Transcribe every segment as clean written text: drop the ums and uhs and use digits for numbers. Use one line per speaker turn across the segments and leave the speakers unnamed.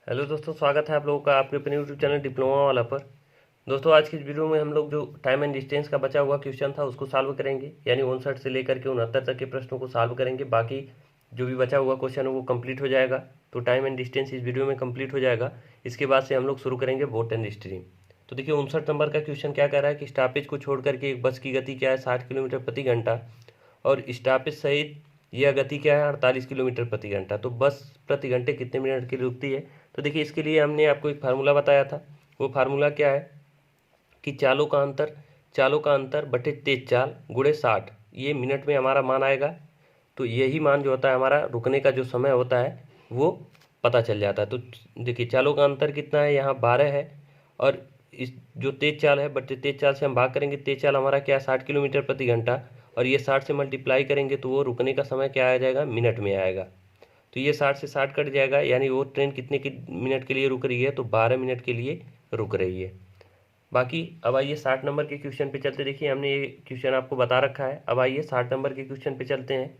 Hello दोस्तों, स्वागत है आप लोगों का आपके अपने यूट्यूब चैनल डिप्लोमा वाला पर। दोस्तों, आज की इस वीडियो में हम लोग जो टाइम एंड डिस्टेंस का बचा हुआ क्वेश्चन था उसको सॉल्व करेंगे, यानी 59 से लेकर के 69 तक के प्रश्नों को सॉल्व करेंगे। बाकी जो भी बचा हुआ क्वेश्चन है वो कंप्लीट हो जाएगा, तो टाइम एंड डिस्टेंस इस वीडियो में कंप्लीट हो जाएगा। इसके बाद से हम लोग शुरू करेंगे बोट एंड स्ट्रीम। तो देखिए 59 नंबर का क्वेश्चन क्या कह रहा है कि स्टॉपेज को छोड़ करके एक बस की गति क्या है 60 किलोमीटर प्रति घंटा, और स्टॉपेज सहित यह गति क्या है 48 किलोमीटर प्रति घंटा। तो बस प्रति घंटे कितने मिनट की रुकती है। तो देखिए इसके लिए हमने आपको एक फार्मूला बताया था। वो फार्मूला क्या है कि चालों का अंतर बटे तेज चाल गुणे 60, ये मिनट में हमारा मान आएगा। तो यही मान जो होता है हमारा रुकने का जो समय होता है वो पता चल जाता है। तो देखिए चालों का अंतर कितना है, यहाँ 12 है, और इस जो तेज चाल है बटे तेज चाल से हम भाग करेंगे। तेज चाल हमारा क्या है 60 किलोमीटर प्रति घंटा, और ये 60 से मल्टीप्लाई करेंगे तो वो रुकने का समय क्या आ जाएगा, मिनट में आएगा। तो ये 60 से 60 कट जाएगा, यानी वो ट्रेन कितने की मिनट के लिए रुक रही है, तो 12 मिनट के लिए रुक रही है। बाकी अब आइए 60 नंबर के क्वेश्चन पे चलते। देखिए हमने ये क्वेश्चन आपको बता रखा है। अब आइए 60 नंबर के क्वेश्चन पे चलते हैं।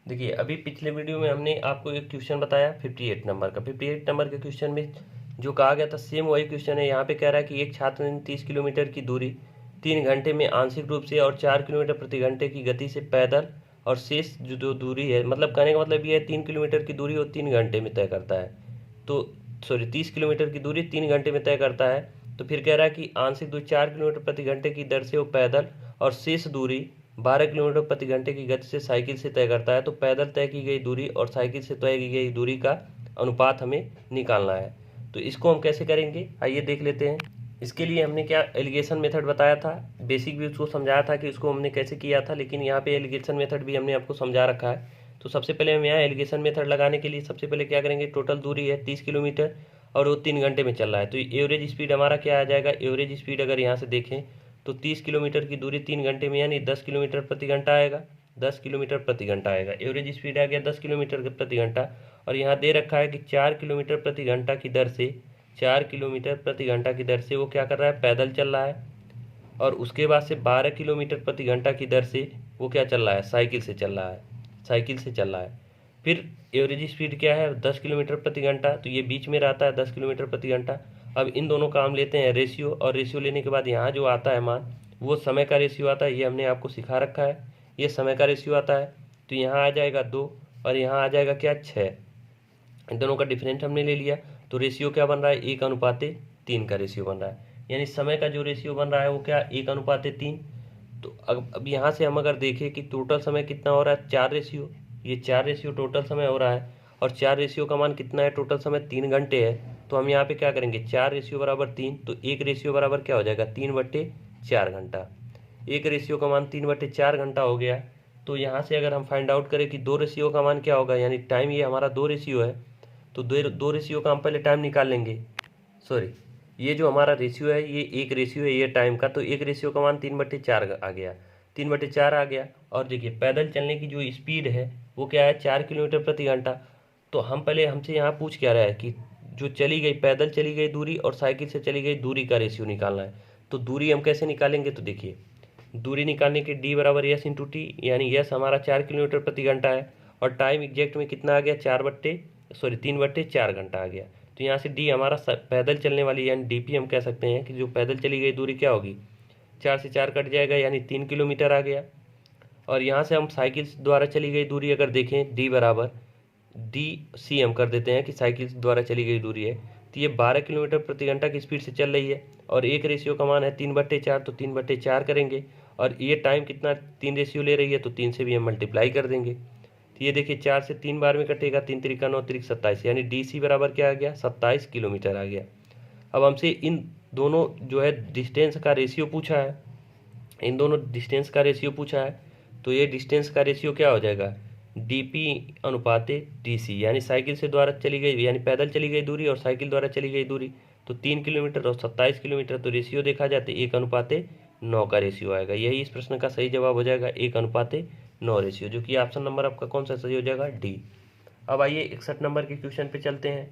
देखिए अभी पिछले वीडियो में हमने आपको एक क्वेश्चन बताया 58 नंबर का। 58 नंबर के क्वेश्चन में जो कहा गया था सेम वही क्वेश्चन है। यहाँ पे कह रहा है कि एक छात्र ने 30 किलोमीटर की दूरी 3 घंटे में आंशिक रूप से और 4 किलोमीटर प्रति घंटे की गति से पैदल, और शेष जो दूरी है, मतलब कहने का मतलब ये है 3 किलोमीटर की दूरी वो 3 घंटे में तय करता है। तो 30 किलोमीटर की दूरी 3 घंटे में तय करता है। तो फिर कह रहा है कि आंशिक दूरी 4 किलोमीटर प्रति घंटे की दर से वो पैदल, और शेष दूरी 12 किलोमीटर प्रति घंटे की गति से साइकिल से तय करता है। तो पैदल तय की गई दूरी और साइकिल से तय की गई दूरी का अनुपात हमें निकालना है। तो इसको हम कैसे करेंगे, आइए देख लेते हैं। इसके लिए हमने क्या एलिगेशन मेथड बताया था, बेसिक भी उसको समझाया था कि उसको हमने कैसे किया था, लेकिन यहाँ पे एलिगेशन मेथड भी हमने आपको समझा रखा है। तो सबसे पहले हम यहाँ एलिगेशन मेथड लगाने के लिए सबसे पहले क्या करेंगे, टोटल दूरी है 30 किलोमीटर और वो 3 घंटे में चल रहा है। तो एवरेज स्पीड हमारा क्या आ जाएगा, एवरेज स्पीड अगर यहाँ से देखें तो 30 किलोमीटर की दूरी 3 घंटे में यानी 10 किलोमीटर प्रति घंटा आएगा। 10 किलोमीटर प्रति घंटा आएगा, एवरेज स्पीड आ गया 10 किलोमीटर प्रति घंटा। और यहाँ दे रखा है कि 4 किलोमीटर प्रति घंटा की दर से 4 किलोमीटर प्रति घंटा की दर से वो क्या कर रहा है, पैदल चल रहा है। और उसके बाद से 12 किलोमीटर प्रति घंटा की दर से वो क्या चल रहा है, साइकिल से चल रहा है, साइकिल से चल रहा है। फिर एवरेज स्पीड क्या है 10 किलोमीटर प्रति घंटा, तो ये बीच में रहता है 10 किलोमीटर प्रति घंटा। अब इन दोनों का हम लेते हैं रेशियो, और रेशियो लेने के बाद यहाँ जो आता है मान वो समय का रेशियो आता है। ये हमने आपको सिखा रखा है, ये समय का रेशियो आता है। तो यहाँ आ जाएगा 2 और यहाँ आ जाएगा क्या 6। इन दोनों का डिफरेंट हमने ले लिया, तो रेशियो क्या बन रहा है 1:3 का रेशियो बन रहा है। यानी समय का जो रेशियो बन रहा है वो क्या 1:3। तो अब यहाँ से हम अगर देखें कि टोटल समय कितना हो रहा है 4 रेशियो, ये 4 रेशियो टोटल समय हो रहा है। और 4 रेशियो का मान कितना है, टोटल समय 3 घंटे है। तो हम यहाँ पे क्या करेंगे 4 रेशियो बराबर 3, तो 1 रेशियो बराबर क्या हो जाएगा 3/4 घंटा। 1 रेशियो का मान 3/4 घंटा हो गया। तो यहाँ से अगर हम फाइंड आउट करें कि 2 रेशियो का मान क्या होगा, यानी टाइम ये हमारा 2 रेशियो है, तो दो रेशियो का हम पहले टाइम निकाल लेंगे। सॉरी, ये जो हमारा रेशियो है ये 1 रेशियो है ये टाइम का, तो 1 रेशियो का मान 3/4 आ गया, 3/4 आ गया। और देखिए पैदल चलने की जो स्पीड है वो क्या है 4 किलोमीटर प्रति घंटा। तो हम पहले हमसे यहाँ पूछ क्या रहा है कि जो चली गई पैदल चली गई दूरी और साइकिल से चली गई दूरी का रेशियो निकालना है। तो दूरी हम कैसे निकालेंगे, तो देखिए दूरी निकालने के डी बराबर यस इंटू टी, यानी यस हमारा 4 किलोमीटर प्रति घंटा है, और टाइम एग्जैक्ट में कितना आ गया 3/4 घंटा आ गया। तो यहाँ से डी हमारा पैदल चलने वाली यानी डीपी हम कह सकते हैं कि जो पैदल चली गई दूरी क्या होगी, 4 से 4 कट जाएगा यानी 3 किलोमीटर आ गया। और यहाँ से हम साइकिल द्वारा चली गई दूरी अगर देखें डी बराबर डी सी हम कर देते हैं कि साइकिल द्वारा चली गई दूरी है। तो ये 12 किलोमीटर प्रति घंटा की स्पीड से चल रही है, और 1 रेशियो का मान है 3/4, तो 3/4 करेंगे। और ये टाइम कितना 3 रेशियो ले रही है, तो 3 से भी हम मल्टीप्लाई कर देंगे। तो ये देखिए 4 से 3 बार में कटेगा, 3 त्रिका 9 त्रिक 27, यानी डी सी बराबर क्या आ गया 27 किलोमीटर आ गया। अब हमसे इन दोनों जो है डिस्टेंस का रेशियो पूछा है, इन दोनों डिस्टेंस का रेशियो पूछा है। तो ये डिस्टेंस का रेशियो क्या हो जाएगा डीपी अनुपाते डीसी, यानी साइकिल से द्वारा चली गई यानी पैदल चली गई दूरी और साइकिल द्वारा चली गई दूरी, तो 3 किलोमीटर और 27 किलोमीटर। तो रेशियो देखा जाए तो 1:9 का रेशियो आएगा। यही इस प्रश्न का सही जवाब हो जाएगा 1:9 रेशियो, जो कि ऑप्शन नंबर आपका कौन सा सही हो जाएगा डी। अब आइए 61 नंबर के क्वेश्चन पे चलते हैं।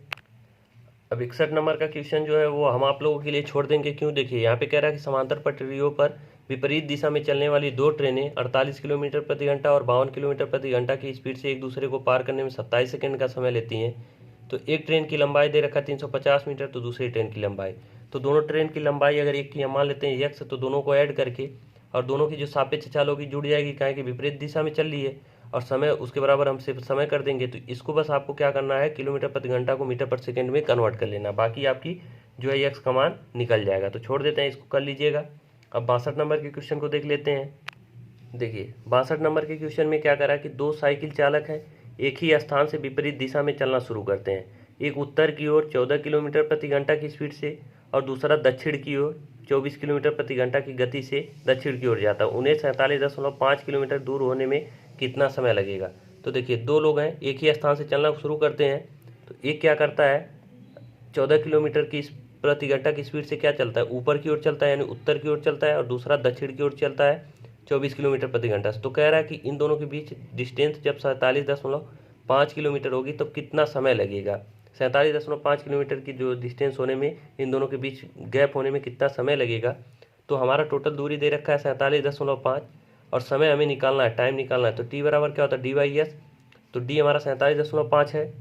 अब 61 नंबर का क्वेश्चन जो है वो हम आप लोगों के लिए छोड़ देंगे, क्यों देखिए यहाँ पे कह रहा है कि समांतर पटरियों पर विपरीत दिशा में चलने वाली 2 ट्रेनें 48 किलोमीटर प्रति घंटा और 52 किलोमीटर प्रति घंटा की स्पीड से एक दूसरे को पार करने में 27 सेकंड का समय लेती हैं। तो एक ट्रेन की लंबाई दे रखा है 350 मीटर, तो दूसरी ट्रेन की लंबाई, तो दोनों ट्रेन की लंबाई अगर एक की हम मान लेते हैं x, तो दोनों को ऐड करके और दोनों की जो सापेक्ष चाल होगी जुड़ जाएगी, काहे कि विपरीत दिशा में चल रही है, और समय उसके बराबर हम सिर्फ समय कर देंगे। तो इसको बस आपको क्या करना है, किलोमीटर प्रति घंटा को मीटर पर सेकेंड में कन्वर्ट कर लेना, बाकी आपकी जो है x का मान निकल जाएगा। तो छोड़ देते हैं, इसको कर लीजिएगा। अब 62 नंबर के क्वेश्चन को देख लेते हैं। देखिए 62 नंबर के क्वेश्चन में क्या करा कि दो साइकिल चालक हैं, एक ही स्थान से विपरीत दिशा में चलना शुरू करते हैं। एक उत्तर की ओर 14 किलोमीटर प्रति घंटा की स्पीड से और दूसरा दक्षिण की ओर 24 किलोमीटर प्रति घंटा की गति से दक्षिण की ओर जाता है। उन्हें 47.5 किलोमीटर दूर होने में कितना समय लगेगा। तो देखिए दो लोग हैं, एक ही स्थान से चलना शुरू करते हैं। तो एक क्या करता है, 14 किलोमीटर की प्रति घंटा की स्पीड से क्या चलता है, ऊपर की ओर चलता है, यानी उत्तर की ओर चलता है, और दूसरा दक्षिण की ओर चलता है 24 किलोमीटर प्रति घंटा। तो कह रहा है कि इन दोनों के बीच डिस्टेंस जब 47.5 किलोमीटर होगी तो कितना समय लगेगा। 47.5 किलोमीटर की जो डिस्टेंस होने में इन दोनों के बीच गैप होने में कितना समय लगेगा। तो हमारा टोटल दूरी दे रखा है 47.5 और समय हमें निकालना है, टाइम निकालना है। तो टी बराबर क्या होता है, डी/एस। तो डी हमारा 47.5 है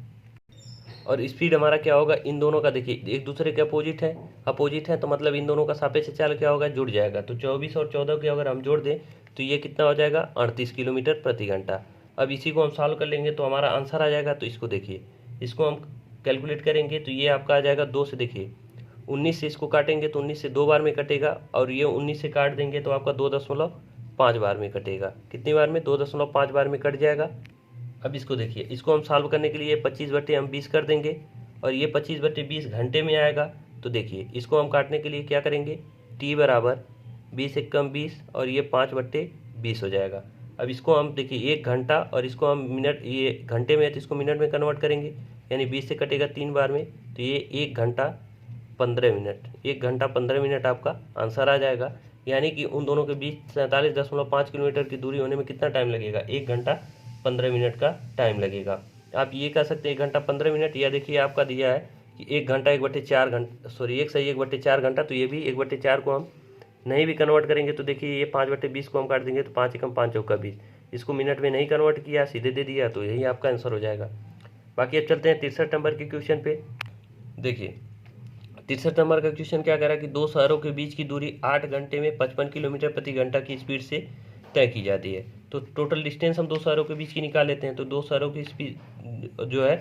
और स्पीड हमारा क्या होगा, इन दोनों का देखिए एक दूसरे के अपोजिट है, तो मतलब इन दोनों का सापेक्ष चाल क्या होगा, जुड़ जाएगा। तो 24 और 14 के अगर हम जोड़ दें तो ये कितना हो जाएगा, 38 किलोमीटर प्रति घंटा। अब इसी को हम सॉल्व कर लेंगे तो हमारा आंसर आ जाएगा। तो इसको देखिए, इसको हम कैलकुलेट करेंगे तो ये आपका आ जाएगा 2 से, देखिए 19 से इसको काटेंगे तो 19 से 2 बार में कटेगा, और ये 19 से काट देंगे तो आपका 2.5 बार में कटेगा। कितनी बार में, 2.5 बार में कट जाएगा। अब इसको देखिए, इसको हम सॉल्व करने के लिए 25/20 कर देंगे और ये 25/20 घंटे में आएगा। तो देखिए इसको हम काटने के लिए क्या करेंगे, t बराबर 20 एकम 20 और ये 5/20 हो जाएगा। अब इसको हम देखिए 1 घंटा और इसको हम मिनट, ये घंटे में है तो इसको मिनट में कन्वर्ट करेंगे, यानी 20 से कटेगा 3 बार में, तो ये 1 घंटा 15 मिनट, 1 घंटा 15 मिनट आपका आंसर आ जाएगा। यानी कि उन दोनों के बीच 47.5 किलोमीटर की दूरी होने में कितना टाइम लगेगा, 1 घंटा 15 मिनट का टाइम लगेगा। आप ये कह सकते हैं 1 घंटा 15 मिनट, या देखिए आपका दिया है कि 1 घंटा 1/4 घंटा, सॉरी 1 सही 1/4 घंटा, तो ये भी 1/4 को हम नहीं भी कन्वर्ट करेंगे तो देखिए ये 5/20 को हम काट देंगे तो 5 एकम 5 चौका 20, इसको मिनट में नहीं कन्वर्ट किया, सीधे दे दिया, तो यही आपका आंसर हो जाएगा। बाकी अब चलते हैं 63 नंबर के क्वेश्चन पे। देखिए 63 नंबर का क्वेश्चन क्या कह रहा है कि दो शहरों के बीच की दूरी 8 घंटे में 55 किलोमीटर प्रति घंटा की स्पीड से तय की जाती है। तो टोटल डिस्टेंस हम दो शहरों के बीच की निकाल लेते हैं। तो दो शहरों की स्पीड जो है,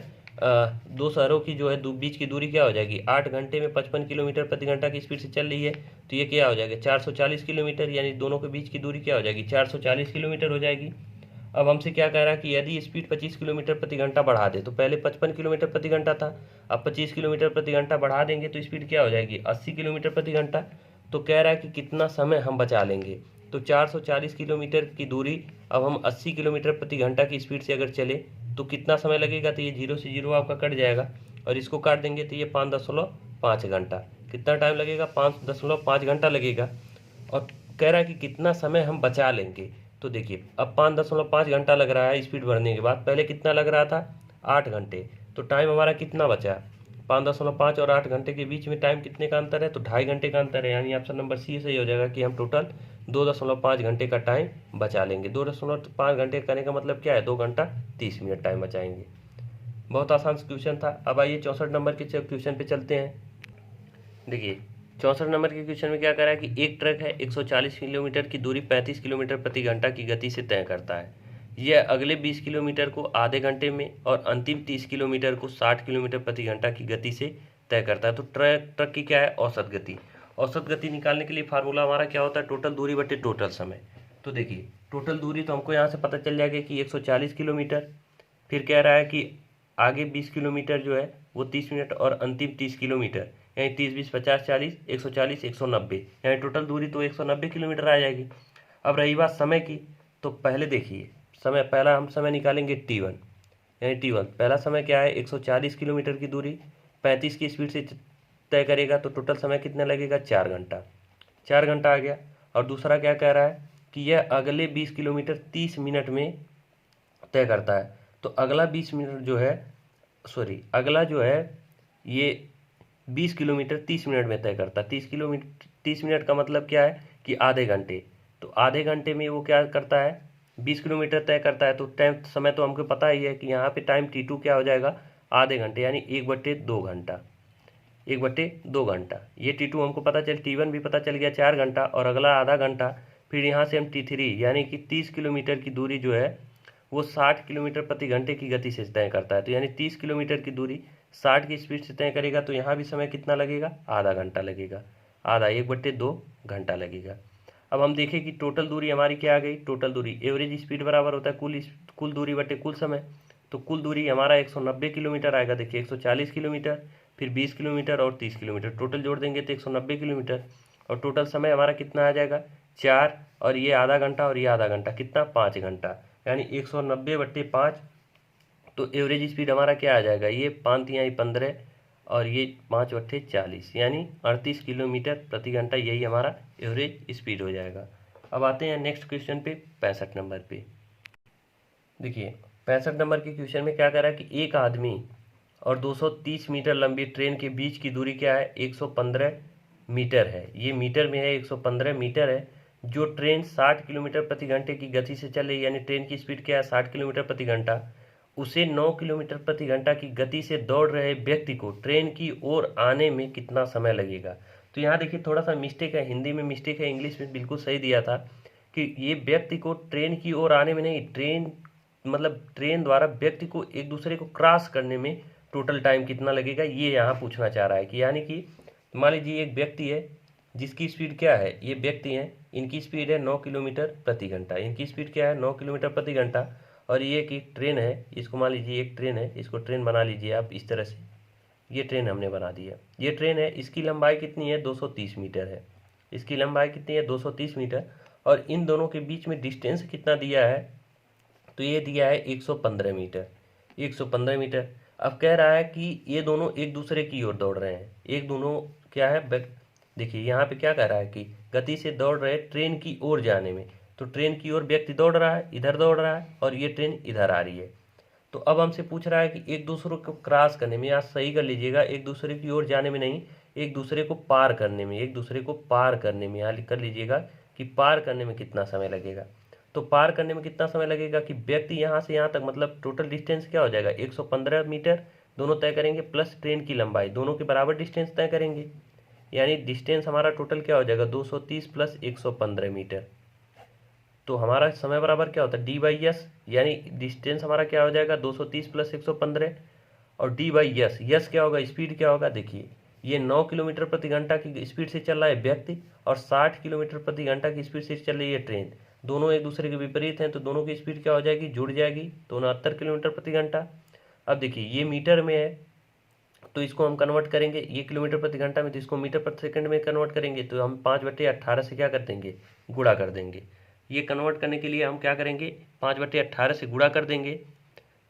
दो शहरों की जो है बीच की दूरी क्या हो जाएगी, 8 घंटे में 55 किलोमीटर प्रति घंटा की स्पीड से चल रही है, तो ये क्या हो जाएगा 440 किलोमीटर, यानी दोनों के बीच की दूरी क्या हो जाएगी, 440 किलोमीटर हो जाएगी। अब हमसे क्या कह रहा है कि यदि स्पीड 25 किलोमीटर प्रति घंटा बढ़ा दे, तो पहले 55 किलोमीटर प्रति घंटा था, अब 25 किलोमीटर प्रति घंटा बढ़ा देंगे तो स्पीड क्या हो जाएगी 80 किलोमीटर प्रति घंटा। तो कह रहा है कि कितना समय हम बचा लेंगे। तो 440 किलोमीटर की दूरी अब हम 80 किलोमीटर प्रति घंटा की स्पीड से अगर चले तो कितना समय लगेगा, तो ये 0 से 0 आपका कट जाएगा और इसको काट देंगे तो ये 5.5 घंटा। कितना टाइम लगेगा, 5.5 घंटा लगेगा। और कह रहा है कि कितना समय हम बचा लेंगे। तो देखिए अब 5.5 घंटा लग रहा है स्पीड बढ़ने के बाद, पहले कितना लग रहा था 8 घंटे, तो टाइम हमारा कितना बचा, 5.5 और 8 घंटे के बीच में टाइम कितने का अंतर है, तो 2.5 घंटे का अंतर है, यानी ऑप्शन नंबर सी सही हो जाएगा कि हम टोटल 2.5 घंटे का टाइम बचा लेंगे। 2.5 घंटे करने का मतलब क्या है, 2 घंटा 30 मिनट टाइम बचाएंगे। बहुत आसान क्वेश्चन था। अब आइए 64 नंबर के क्वेश्चन पे चलते हैं। देखिए 64 नंबर के क्वेश्चन में क्या कह रहा है कि एक ट्रक है 140 किलोमीटर की दूरी 35 किलोमीटर प्रति घंटा की गति से तय करता है। यह अगले 20 किलोमीटर को आधे घंटे में और अंतिम 30 किलोमीटर को 60 किलोमीटर प्रति घंटा की गति से तय करता है। तो ट्रक की क्या है, औसत गति। औसत गति निकालने के लिए फार्मूला हमारा क्या होता है, टोटल दूरी बटे टोटल समय। तो देखिए टोटल दूरी तो हमको यहाँ से पता चल जाएगा कि 140 किलोमीटर, फिर कह रहा है कि आगे 20 किलोमीटर जो है वो 30 मिनट और अंतिम 30 किलोमीटर, यानी 30 20 50 40 140 190, यानी टोटल दूरी तो 190 किलोमीटर आ जाएगी। अब रही बात समय की, तो पहले देखिए समय, पहला हम समय निकालेंगे t1, यानी t1 पहला समय क्या है 140 किलोमीटर की दूरी 35 की स्पीड से तय करेगा, तो टोटल समय कितना लगेगा 4 घंटा, 4 घंटा आ गया। और दूसरा क्या कह रहा है कि यह अगले 20 किलोमीटर 30 मिनट में तय करता है। तो अगला 20 मिनट जो है, सॉरी अगला जो है ये 20 किलोमीटर 30 मिनट में तय करता है। 30 मिनट का मतलब क्या है कि आधे घंटे, तो आधे घंटे में वो क्या करता है 20 किलोमीटर तय करता है। तो टाइम समय तो हमको पता ही है कि यहाँ पे टाइम t2 क्या हो जाएगा आधे घंटे यानी 1/2 घंटा, 1/2 घंटा। ये T2 हमको पता चल, T1 भी पता चल गया 4 घंटा, और अगला आधा घंटा। फिर यहाँ से हम T3 यानी कि 30 किलोमीटर की दूरी जो है वो 60 किलोमीटर प्रति घंटे की गति से तय करता है। तो यानी 30 किलोमीटर की दूरी 60 की स्पीड से तय करेगा, तो यहाँ भी समय कितना लगेगा, आधा घंटा लगेगा, आधा 1/2 घंटा लगेगा। अब हम देखें कि टोटल दूरी हमारी क्या आ गई, टोटल दूरी एवरेज स्पीड बराबर होता है कुल दूरी बटे कुल समय। तो कुल दूरी हमारा 190 किलोमीटर आएगा। देखिए 140 किलोमीटर, फिर 20 किलोमीटर और 30 किलोमीटर, टोटल जोड़ देंगे तो 190 किलोमीटर। और टोटल समय हमारा कितना आ जाएगा, 4, और ये आधा घंटा और ये आधा घंटा, कितना, 5 घंटा, यानी 190/5। तो एवरेज स्पीड हमारा क्या आ जाएगा, ये 5×3=15 और ये 5/40 यानी 38 किलोमीटर प्रति घंटा, यही हमारा एवरेज स्पीड हो जाएगा। अब आते हैं नेक्स्ट क्वेश्चन पे, 65 नंबर पे। देखिए 65 नंबर के क्वेश्चन में क्या कह रहा है कि एक आदमी और 230 मीटर लंबी ट्रेन के बीच की दूरी क्या है, 115 मीटर है। ये मीटर में है, 115 मीटर है। जो ट्रेन 60 किलोमीटर प्रति घंटे की गति से चल रही है, यानी ट्रेन की स्पीड क्या है, 60 किलोमीटर प्रति घंटा, उसे 9 किलोमीटर प्रति घंटा की गति से दौड़ रहे व्यक्ति को ट्रेन की ओर आने में कितना समय लगेगा। तो यहाँ देखिए थोड़ा सा मिस्टेक है, हिंदी में मिस्टेक है, इंग्लिश में बिल्कुल सही दिया था कि ये व्यक्ति को ट्रेन की ओर आने में नहीं, ट्रेन द्वारा व्यक्ति को एक दूसरे को क्रॉस करने में टोटल टाइम कितना लगेगा, ये यहाँ पूछना चाह रहा है। कि यानी कि मान लीजिए एक व्यक्ति है जिसकी स्पीड क्या है, ये व्यक्ति हैं, इनकी स्पीड है 9 किलोमीटर प्रति घंटा, इनकी स्पीड क्या है, 9 किलोमीटर प्रति घंटा। और ये की ट्रेन है, इसको मान लीजिए एक ट्रेन है, इसको ट्रेन बना लीजिए आप इस तरह से, ये ट्रेन हमने बना दी है। ये ट्रेन है, इसकी लंबाई कितनी है, 230 मीटर है, इसकी लंबाई कितनी है, 230 मीटर। और इन दोनों के बीच में डिस्टेंस कितना दिया है, तो ये दिया है 115 मीटर, 115 मीटर। अब कह रहा है कि ये दोनों एक दूसरे की ओर दौड़ रहे हैं, एक दोनों क्या है, देखिए यहाँ पे क्या कह रहा है कि गति से दौड़ रहे ट्रेन की ओर जाने में। तो ट्रेन की ओर व्यक्ति दौड़ रहा है, इधर दौड़ रहा है, और ये ट्रेन इधर आ रही है। तो अब हमसे पूछ रहा है कि एक दूसरे को क्रॉस करने में, यहाँ सही कर लीजिएगा, एक दूसरे की ओर जाने में नहीं, एक दूसरे को पार करने में, एक दूसरे को पार करने में, यहाँ कर लीजिएगा कि पार करने में कितना समय लगेगा। तो पार करने में कितना समय लगेगा कि व्यक्ति यहाँ से यहाँ तक, मतलब टोटल डिस्टेंस क्या हो जाएगा, 115 मीटर दोनों तय करेंगे, प्लस ट्रेन की लंबाई, दोनों के बराबर डिस्टेंस तय करेंगे, यानी डिस्टेंस हमारा टोटल क्या हो जाएगा, 230 प्लस 115 मीटर। तो हमारा समय बराबर क्या होता है, D/S, यानी डिस्टेंस हमारा क्या हो जाएगा, 230 प्लस 115, और D/S, यस क्या होगा, स्पीड क्या होगा। देखिए ये 9 किलोमीटर प्रति घंटा की स्पीड से चल रहा है व्यक्ति, और 60 किलोमीटर प्रति घंटा की स्पीड से चल रही है ट्रेन, दोनों एक दूसरे के विपरीत हैं, तो दोनों की स्पीड क्या हो जाएगी, जुड़ जाएगी, तो 69 किलोमीटर प्रति घंटा। अब देखिए ये मीटर में है, तो इसको हम कन्वर्ट करेंगे, ये किलोमीटर प्रति घंटा में, तो इसको मीटर प्रति सेकंड में कन्वर्ट करेंगे, तो हम 5/18 से क्या कर देंगे, गुणा कर देंगे। ये कन्वर्ट करने के लिए हम क्या करेंगे, 5/18 से गुणा कर देंगे।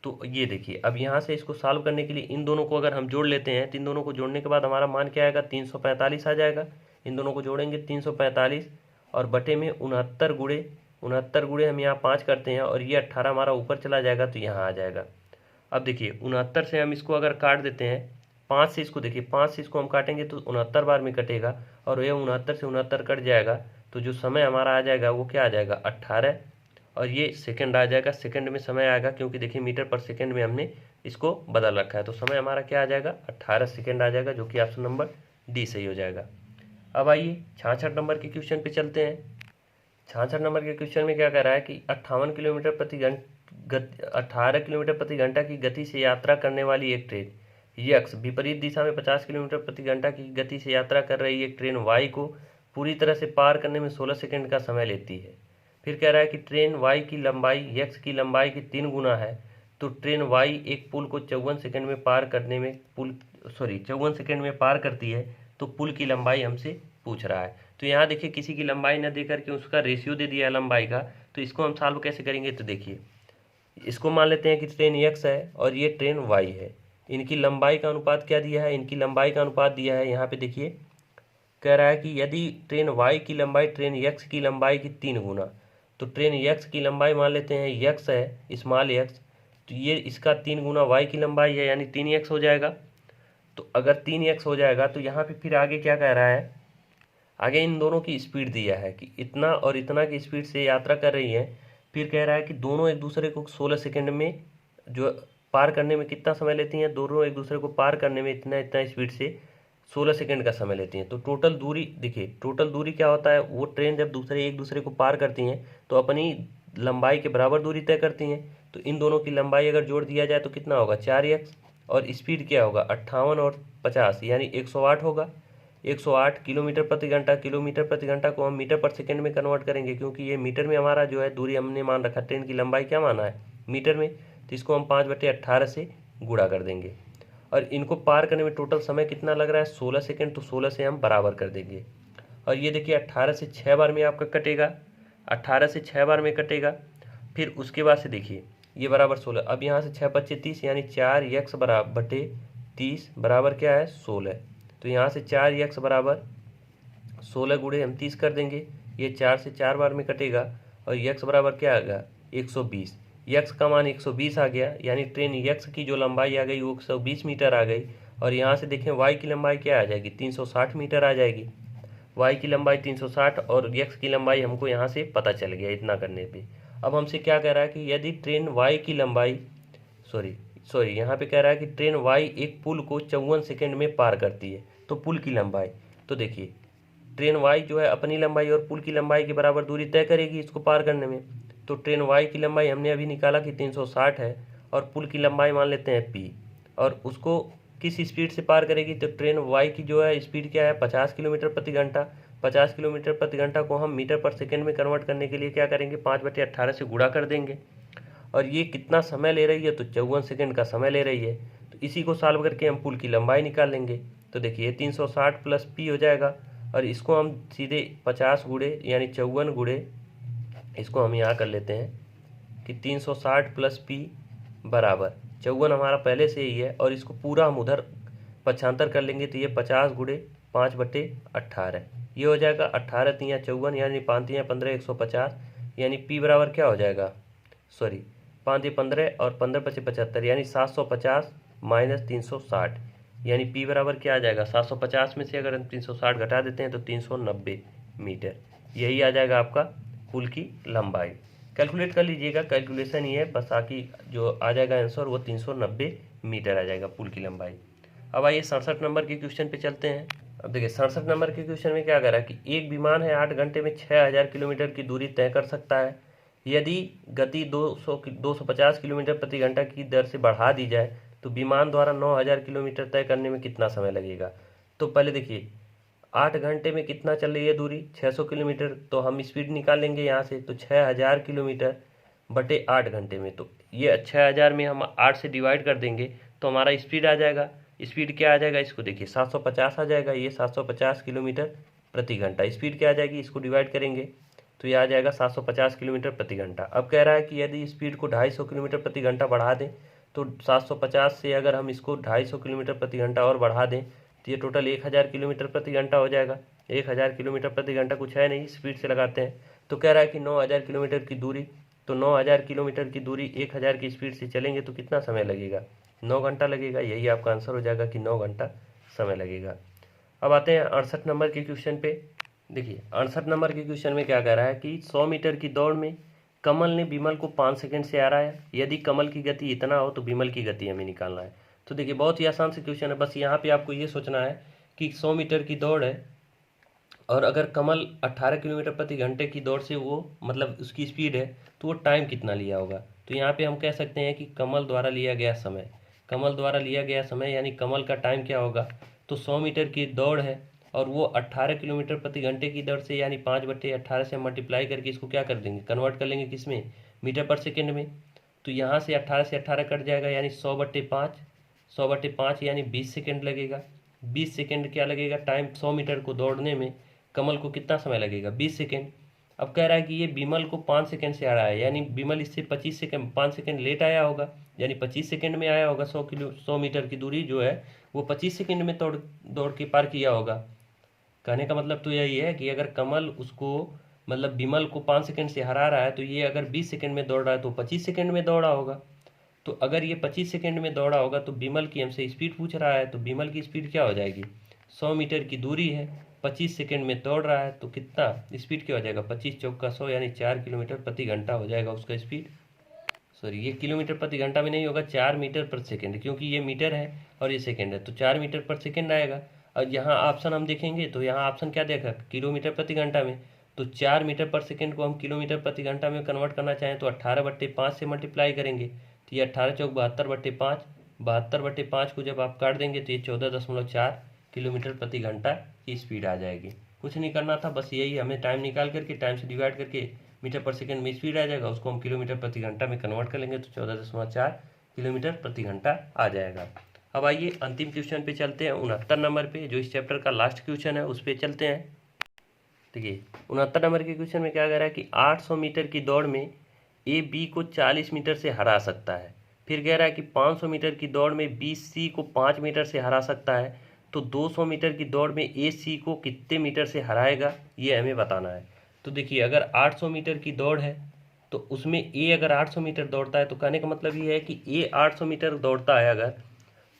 तो ये देखिए अब यहाँ से इसको सॉल्व करने के लिए इन दोनों को अगर हम जोड़ लेते हैं, तो इन दोनों को जोड़ने के बाद हमारा मान क्या आएगा, 345 आ जाएगा। इन दोनों को जोड़ेंगे 345, और बटे में 69 गुणे हम यहाँ 5 करते हैं, और ये 18 हमारा ऊपर चला जाएगा, तो यहाँ आ जाएगा। अब देखिए 69 से हम इसको अगर काट देते हैं, 5 से इसको, देखिए 5 से इसको हम काटेंगे तो 69 बार में कटेगा, और ये 69 से 69 कट जाएगा, तो जो समय हमारा आ जाएगा वो क्या आ जाएगा, 18, और ये सेकंड आ जाएगा, सेकंड में समय आएगा, क्योंकि देखिए मीटर पर सेकंड में हमने इसको बदल रखा है। तो समय हमारा क्या आ जाएगा, 18 सेकंड आ जाएगा, जो कि ऑप्शन नंबर डी सही हो जाएगा। अब आइए 66 नंबर के क्वेश्चन पे चलते हैं। 66 नंबर के क्वेश्चन में क्या कह रहा है कि 18 किलोमीटर प्रति घंटा की गति से यात्रा करने वाली एक ट्रेन यक्स विपरीत दिशा में 50 किलोमीटर प्रति घंटा की गति से यात्रा कर रही एक ट्रेन वाई को पूरी तरह से पार करने में 16 सेकंड का समय लेती है। फिर कह रहा है कि ट्रेन वाई की लंबाई यक्स की लंबाई की 3 गुना है, तो ट्रेन वाई एक पुल को 54 सेकंड में पार करने में 54 सेकंड में पार करती है, तो पुल की लंबाई हमसे पूछ रहा है। तो यहाँ देखिए किसी की लंबाई न दे करके उसका रेशियो दे दिया है लंबाई का, तो इसको हम सॉल्व कैसे करेंगे। तो देखिए इसको मान लेते हैं कि ट्रेन एक्स है और ये ट्रेन वाई है, इनकी लंबाई का अनुपात क्या दिया है, इनकी लंबाई का अनुपात दिया है यहाँ पे। देखिए कह रहा है कि यदि ट्रेन वाई की लंबाई ट्रेन एक्स की लंबाई की 3 गुना, तो ट्रेन एक्स की लंबाई मान लेते हैं एक्स है, स्मॉल एक्स, तो ये इसका 3 गुना वाई की लंबाई है, यानी 3x हो जाएगा। तो अगर 3x हो जाएगा तो यहाँ पे फिर आगे क्या कह रहा है, आगे इन दोनों की स्पीड दिया है कि इतना और इतना की स्पीड से यात्रा कर रही है। फिर कह रहा है कि दोनों एक दूसरे को 16 सेकंड में जो पार करने में कितना समय लेती हैं, दोनों एक दूसरे को पार करने में इतना इतना स्पीड से 16 सेकंड का समय लेती हैं। तो टोटल दूरी देखिए, टोटल दूरी क्या होता है, वो ट्रेन जब दूसरे एक दूसरे को पार करती हैं तो अपनी लंबाई के बराबर दूरी तय करती हैं। तो इन दोनों की लंबाई अगर जोड़ दिया जाए तो कितना होगा, 4x, और स्पीड क्या होगा 58 और 50 यानी 108 होगा। 108 किलोमीटर प्रति घंटा, किलोमीटर प्रति घंटा को हम मीटर पर सेकंड में कन्वर्ट करेंगे, क्योंकि ये मीटर में हमारा जो है दूरी हमने मान रखा, ट्रेन की लंबाई क्या माना है मीटर में, तो इसको हम 5/18 से गुणा कर देंगे। और इनको पार करने में टोटल समय कितना लग रहा है, 16 सेकंड, तो 16 से हम बराबर कर देंगे। और ये देखिए 18 से 6 बार में आपका कटेगा, 18 से 6 बार में कटेगा। फिर उसके बाद से देखिए ये बराबर 16, अब यहाँ से 6×5 = 30 यानी 4x बराबर 30 बराबर क्या है 16। तो यहाँ से 4x बराबर 16 गुणे हम 30 कर देंगे, ये 4 से 4 बार में कटेगा। और x बराबर क्या आ गया 120, x का मान 120 आ गया, यानी ट्रेन x की जो लंबाई आ गई वो 120 मीटर आ गई। और यहाँ से देखें y की लंबाई क्या आ जाएगी, 360 मीटर आ जाएगी। y की लंबाई 360 और x की लंबाई हमको यहाँ से पता चल गया इतना करने पे। अब हमसे क्या कह रहा है कि यदि ट्रेन y की लंबाई सॉरी यहाँ पे कह रहा है कि ट्रेन y एक पुल को 54 सेकंड में पार करती है, तो पुल की लंबाई, तो देखिए ट्रेन y जो है अपनी लंबाई और पुल की लंबाई के बराबर दूरी तय करेगी इसको पार करने में। तो ट्रेन y की लंबाई हमने अभी निकाला कि 360 है, और पुल की लंबाई मान लेते हैं p, और उसको किस स्पीड से पार करेगी, तो ट्रेन y की जो है स्पीड क्या है 50 किलोमीटर प्रति घंटा। 50 किलोमीटर प्रति घंटा को हम मीटर पर सेकंड में कन्वर्ट करने के लिए क्या करेंगे, 5/18 से गुणा कर देंगे। और ये कितना समय ले रही है, तो 54 सेकंड का समय ले रही है। तो इसी को सॉल्व करके हम पुल की लंबाई निकाल लेंगे। तो देखिए 360 प्लस p हो जाएगा, और इसको हम सीधे 50 गुणे यानी 54 गुणे, इसको हम यहाँ कर लेते हैं कि 360 प्लस p बराबर 54 हमारा पहले से ही है, और इसको पूरा हम उधर पक्षांतर कर लेंगे, तो ये 50 गुणे 5/18 ये हो जाएगा। 18 × 3 = 54 यानी 5 × 3 = 15 150, यानी p बराबर क्या हो जाएगा, 5 × 15 और 15 × 5 = 75 यानी 750 - 360, यानी p बराबर क्या आ जाएगा, 750 में से अगर हम 360 घटा देते हैं तो 390 मीटर, यही आ जाएगा आपका पुल की लंबाई। कैलकुलेट कर लीजिएगा, कैलकुलेशन ही है बस, बाकी जो आ जाएगा आंसर वो 390 मीटर आ जाएगा पुल की लंबाई। अब आइए 67 नंबर के क्वेश्चन पे चलते हैं। अब देखिए 67 नंबर के क्वेश्चन में क्या कह रहा है कि एक विमान है 8 घंटे में 6000 किलोमीटर की दूरी तय कर सकता है। यदि गति 250 किलोमीटर प्रति घंटा की दर से बढ़ा दी जाए तो विमान द्वारा 9000 किलोमीटर तय करने में कितना समय लगेगा। तो पहले देखिए 8 घंटे में कितना चल रही है दूरी, 600 किलोमीटर, तो हम स्पीड निकाल लेंगे यहाँ से, तो 6000 किलोमीटर बटे 8 घंटे में, तो ये 6000 में हम 8 से डिवाइड कर देंगे तो हमारा स्पीड आ जाएगा। स्पीड क्या आ जाएगा, इसको देखिए 750 आ जाएगा, ये 750 किलोमीटर प्रति घंटा। स्पीड क्या आ जाएगी, इसको डिवाइड करेंगे तो ये आ जाएगा 750 किलोमीटर प्रति घंटा। अब कह रहा है कि यदि स्पीड को 250 किलोमीटर प्रति घंटा बढ़ा दें, तो 750 से अगर हम इसको 250 किलोमीटर प्रति घंटा और बढ़ा दें तो ये टोटल 1000 किलोमीटर प्रति घंटा हो जाएगा। 1000 किलोमीटर प्रति घंटा कुछ है नहीं, स्पीड से लगाते हैं। तो कह रहा है कि 9000 किलोमीटर की दूरी, तो 9000 किलोमीटर की दूरी 1000 की स्पीड से चलेंगे तो कितना समय लगेगा, 9 घंटा लगेगा। यही आपका आंसर हो जाएगा कि 9 घंटा समय लगेगा। अब आते हैं 68 नंबर के क्वेश्चन पे। देखिए 68 नंबर के क्वेश्चन में क्या कह रहा है कि 100 मीटर की दौड़ में कमल ने विमल को 5 सेकंड से हराया। यदि कमल की गति इतना हो तो विमल की गति हमें निकालना है। तो देखिए बहुत ही आसान से क्वेश्चन है, बस यहाँ पे आपको ये सोचना है कि 100 मीटर की दौड़ है और अगर कमल 18 किलोमीटर प्रति घंटे की दौड़ से वो मतलब उसकी स्पीड है तो वो टाइम कितना लिया होगा। तो यहाँ पे हम कह सकते हैं कि कमल द्वारा लिया गया समय, कमल द्वारा लिया गया समय यानी कमल का टाइम क्या होगा। तो 100 मीटर की दौड़ है और वो 18 किलोमीटर प्रति घंटे की दर से यानी 5/18 से मल्टीप्लाई करके इसको क्या कर देंगे, कन्वर्ट कर लेंगे किस में, मीटर पर सेकेंड में। तो यहाँ से 18 से 18 कट जाएगा यानी 100/5, 100/5 यानी 20 सेकेंड लगेगा। 20 सेकेंड क्या लगेगा टाइम, 100 मीटर को दौड़ने में कमल को कितना समय लगेगा, 20 सेकेंड। अब कह रहा है कि ये विमल को 5 सेकेंड से आ रहा है, यानी विमल इससे 25 सेकेंड 5 सेकेंड लेट आया होगा, यानी 25 सेकेंड में आया होगा। 100 मीटर की दूरी जो है वो 25 सेकेंड में दौड़ के पार किया होगा। कहने का मतलब तो यही है कि अगर कमल उसको मतलब विमल को 5 सेकेंड से हरा रहा है तो ये अगर 20 सेकेंड में दौड़ रहा है तो 25 सेकेंड में दौड़ा होगा। तो अगर ये 25 सेकेंड में दौड़ा होगा तो विमल की हमसे स्पीड पूछ रहा है, तो विमल की स्पीड क्या हो जाएगी, 100 मीटर की दूरी है, 25 सेकेंड में दौड़ रहा है तो कितना स्पीड क्या हो जाएगा, 25 × 4 = 100 यानी 4 किलोमीटर प्रति घंटा हो जाएगा उसका स्पीड। सॉरी, ये किलोमीटर प्रति घंटा में नहीं होगा, 4 मीटर पर सेकेंड, क्योंकि ये मीटर है और ये सेकेंड है, तो 4 मीटर पर सेकेंड आएगा। और यहाँ ऑप्शन हम देखेंगे तो यहाँ ऑप्शन क्या देखा, किलोमीटर प्रति घंटा में, तो 4 मीटर पर सेकेंड को हम किलोमीटर प्रति घंटा में कन्वर्ट करना चाहें तो 18/5 से मल्टीप्लाई करेंगे, तो ये 18 चौक 72/5, 72/5 को जब आप काट देंगे तो ये 14.4 किलोमीटर प्रति घंटा की स्पीड आ जाएगी। कुछ नहीं करना था, बस यही हमें टाइम निकाल करके टाइम से डिवाइड करके मीटर पर सेकेंड में स्पीड आ जाएगा, उसको हम किलोमीटर प्रति घंटा में कन्वर्ट कर लेंगे तो 14.4 किलोमीटर प्रति घंटा आ जाएगा। अब आइए अंतिम क्वेश्चन पे चलते हैं, 69 नंबर पे, जो इस चैप्टर का लास्ट क्वेश्चन है उस पर चलते हैं। देखिए 69 नंबर के क्वेश्चन में क्या कह रहा है कि 800 मीटर की दौड़ में ए बी को 40 मीटर से हरा सकता है। फिर कह रहा है कि 500 मीटर की दौड़ में बी सी को 5 मीटर से हरा सकता है, तो 200 मीटर की दौड़ में ए सी को कितने मीटर से हराएगा, ये हमें बताना है। तो देखिए अगर 800 मीटर की दौड़ है तो उसमें ए अगर 800 मीटर दौड़ता है, तो कहने का मतलब ये है कि ए 800 मीटर दौड़ता है अगर,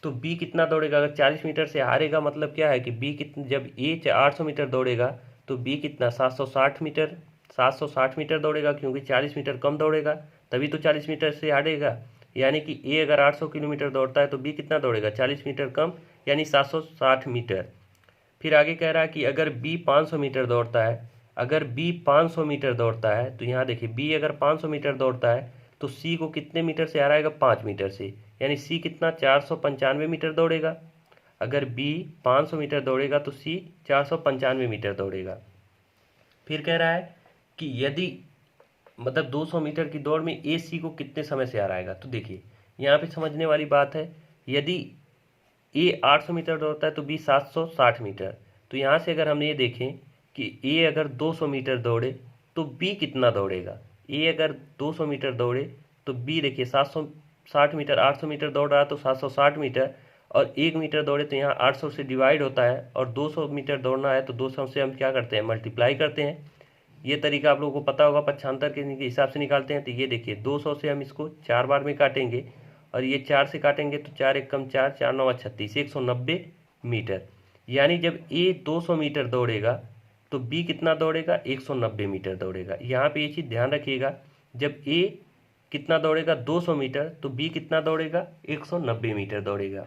तो बी कितना दौड़ेगा, अगर 40 मीटर से हारेगा मतलब क्या है कि बी कितना, जब ए 800 मीटर दौड़ेगा तो बी कितना 760 मीटर दौड़ेगा, क्योंकि 40 मीटर कम दौड़ेगा तभी तो 40 मीटर से हारेगा। यानी कि ए अगर 800 किलोमीटर दौड़ता है तो बी कितना दौड़ेगा, 40 मीटर कम, यानी 760 मीटर। फिर आगे कह रहा है कि अगर बी 500 मीटर दौड़ता है, अगर बी 500 मीटर दौड़ता है, तो यहाँ देखिए बी अगर 500 मीटर दौड़ता है तो सी को कितने मीटर से हराएगा, 5 मीटर से, यानी सी कितना 495 मीटर दौड़ेगा। अगर बी 500 मीटर दौड़ेगा तो सी 495 मीटर दौड़ेगा। फिर कह रहा है कि यदि मतलब 200 मीटर की दौड़ में ए सी को कितने समय से हराएगा। तो देखिए यहाँ पे समझने वाली बात है, यदि ए 800 मीटर दौड़ता है तो बी 760 मीटर, तो यहाँ से अगर हम ये देखें कि ए अगर 200 मीटर दौड़े तो बी कितना दौड़ेगा, ए अगर 200 मीटर दौड़े तो बी देखिए 760 मीटर, 800 मीटर दौड़ रहा है तो 760 मीटर, और 1 मीटर दौड़े तो यहाँ 800 से डिवाइड होता है, और 200 मीटर दौड़ना है तो 200 से हम क्या करते हैं, मल्टीप्लाई करते हैं। ये तरीका आप लोगों को पता होगा, पक्षांतर के हिसाब से निकालते हैं। तो ये देखिए 200 से हम इसको 4 बार में काटेंगे, और ये 4 से काटेंगे तो 4 एकम 4, 4 9 36, 190 मीटर। यानी जब ए 200 मीटर दौड़ेगा तो बी कितना दौड़ेगा, 190 मीटर दौड़ेगा। यहाँ पे ये चीज़ ध्यान रखिएगा, जब ए कितना दौड़ेगा 200 मीटर तो बी कितना दौड़ेगा, 190 मीटर दौड़ेगा।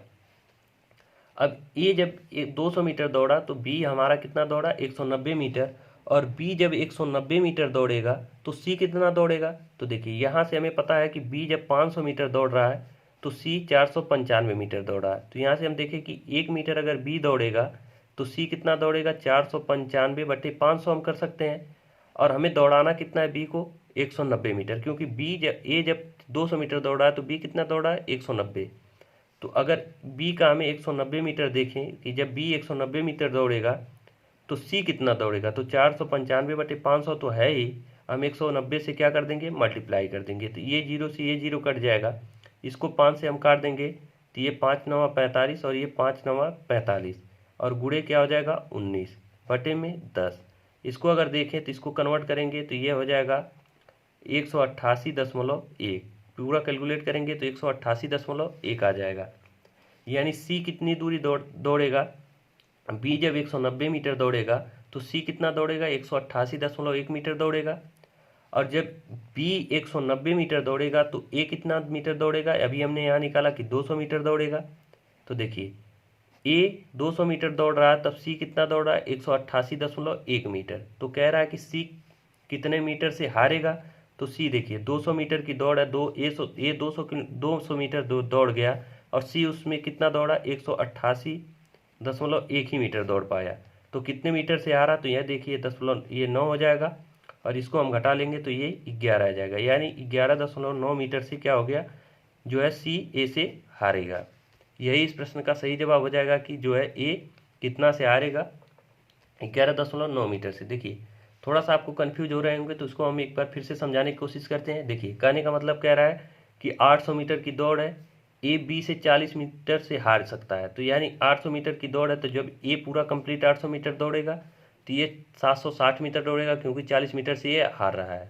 अब ए जब 200 मीटर दौड़ा तो बी हमारा कितना दौड़ा, 190 मीटर, और बी जब 190 मीटर दौड़ेगा तो सी कितना दौड़ेगा। तो देखिए यहाँ से हमें पता है कि बी जब 500 मीटर दौड़ रहा है तो सी 495 मीटर दौड़ा है। तो यहाँ से हम देखें कि 1 मीटर अगर बी दौड़ेगा तो सी कितना दौड़ेगा, 495/500 हम कर सकते हैं, और हमें दौड़ाना कितना है बी को, 190 मीटर, क्योंकि बी जब ए जब 200 मीटर दौड़ा है तो बी कितना दौड़ा है, 190। तो अगर बी का हमें 190 मीटर देखें कि जब बी 190 मीटर दौड़ेगा तो सी कितना दौड़ेगा, तो 495/500 तो है ही, हम 190 से क्या कर देंगे, मल्टीप्लाई कर देंगे, तो ये 0 से ये 0 कट जाएगा, इसको 5 से हम काट देंगे तो ये 5 9 45 और ये 5 9 45, और गुणे क्या हो जाएगा 19/10। इसको अगर देखें तो इसको कन्वर्ट करेंगे तो ये हो जाएगा 188.1, पूरा कैलकुलेट करेंगे तो 188.1 आ जाएगा। यानी सी कितनी दूरी दौड़ेगा, बी जब 190 मीटर दौड़ेगा तो सी कितना दौड़ेगा, 188.1 मीटर दौड़ेगा, और जब बी 190 मीटर दौड़ेगा तो ए कितना मीटर दौड़ेगा, अभी हमने यहाँ निकाला कि 200 मीटर दौड़ेगा। तो देखिए ए 200 मीटर दौड़ रहा है तब सी कितना दौड़ रहा है, 188.1 मीटर। तो कह रहा है कि सी कितने मीटर से हारेगा, तो सी देखिए 200 मीटर की दौड़ है, 200 मीटर दौड़ गया, और सी उसमें कितना दौड़ा, 188.1 ही मीटर दौड़ पाया, तो कितने मीटर से हारा, तो यह देखिए ये 9 हो जाएगा, और इसको हम घटा लेंगे तो ये 11 आ जाएगा, यानी 11.9 मीटर से क्या हो गया, जो है सी ए से हारेगा। यही इस प्रश्न का सही जवाब हो जाएगा कि जो है ए कितना से हारेगा, 11.9 मीटर से। देखिए थोड़ा सा आपको कंफ्यूज हो रहे होंगे तो उसको हम एक बार फिर से समझाने की कोशिश करते हैं। देखिए कहने का मतलब कह रहा है कि 800 मीटर की दौड़ है, ए बी से 40 मीटर से हार सकता है, तो यानी 800 मीटर की दौड़ है, तो जब ए पूरा कंप्लीट 800 मीटर दौड़ेगा तो ये 760 मीटर दौड़ेगा, क्योंकि 40 मीटर से ये हार रहा है।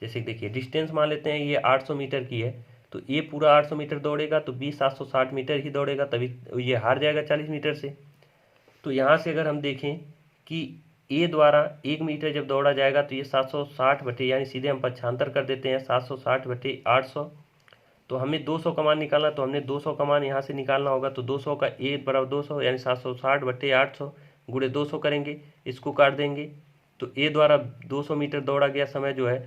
जैसे देखिए डिस्टेंस मान लेते हैं ये 800 मीटर की है, तो ए पूरा 800 मीटर दौड़ेगा तो बी 760 मीटर ही दौड़ेगा, तभी ये हार जाएगा 40 मीटर से। तो यहाँ से अगर हम देखें कि ए द्वारा 1 मीटर जब दौड़ा जाएगा तो ये 760 बटे, यानी सीधे हम पक्षांतर कर देते हैं, 760/800 तो हमें 200 का मान निकालना, तो हमने 200 का मान यहाँ से निकालना होगा। तो 200 का ए बराबर 200 यानी 760 बट्टे 800 गुणे 200 करेंगे, इसको काट देंगे। तो ए द्वारा 200 मीटर दौड़ा गया समय जो है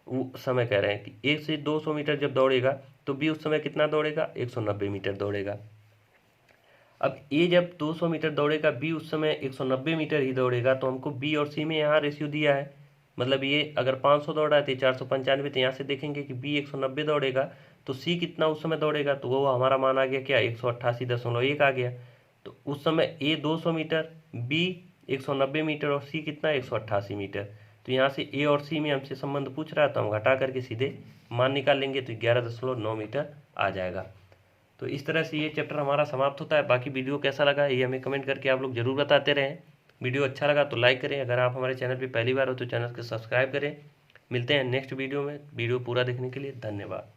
वो समय कह रहे हैं कि ए से 200 मीटर जब दौड़ेगा तो बी उस समय कितना दौड़ेगा, 190 मीटर दौड़ेगा। अब ए जब 200 मीटर दौड़ेगा, बी उस समय 190 मीटर ही दौड़ेगा। तो हमको बी और सी में यहाँ रेशियो दिया है, मतलब ये अगर 500 दौड़ा है तो 495, तो यहाँ से देखेंगे कि बी 190 दौड़ेगा तो सी कितना उस समय दौड़ेगा, तो वो हमारा मान आ गया क्या, 188.1 आ गया। तो उस समय ए 200 मीटर, बी 190 मीटर और सी कितना 188 मीटर। तो यहाँ से ए और सी में हमसे संबंध पूछ रहा है तो हम घटा करके सीधे मान निकाल लेंगे, तो 11.9 मीटर आ जाएगा। तो इस तरह से ये चैप्टर हमारा समाप्त होता है। बाकी वीडियो कैसा लगा ये हमें कमेंट करके आप लोग जरूर बताते रहें। वीडियो अच्छा लगा तो लाइक करें, अगर आप हमारे चैनल पर पहली बार हो तो चैनल को सब्सक्राइब करें। मिलते हैं नेक्स्ट वीडियो में। वीडियो पूरा देखने के लिए धन्यवाद।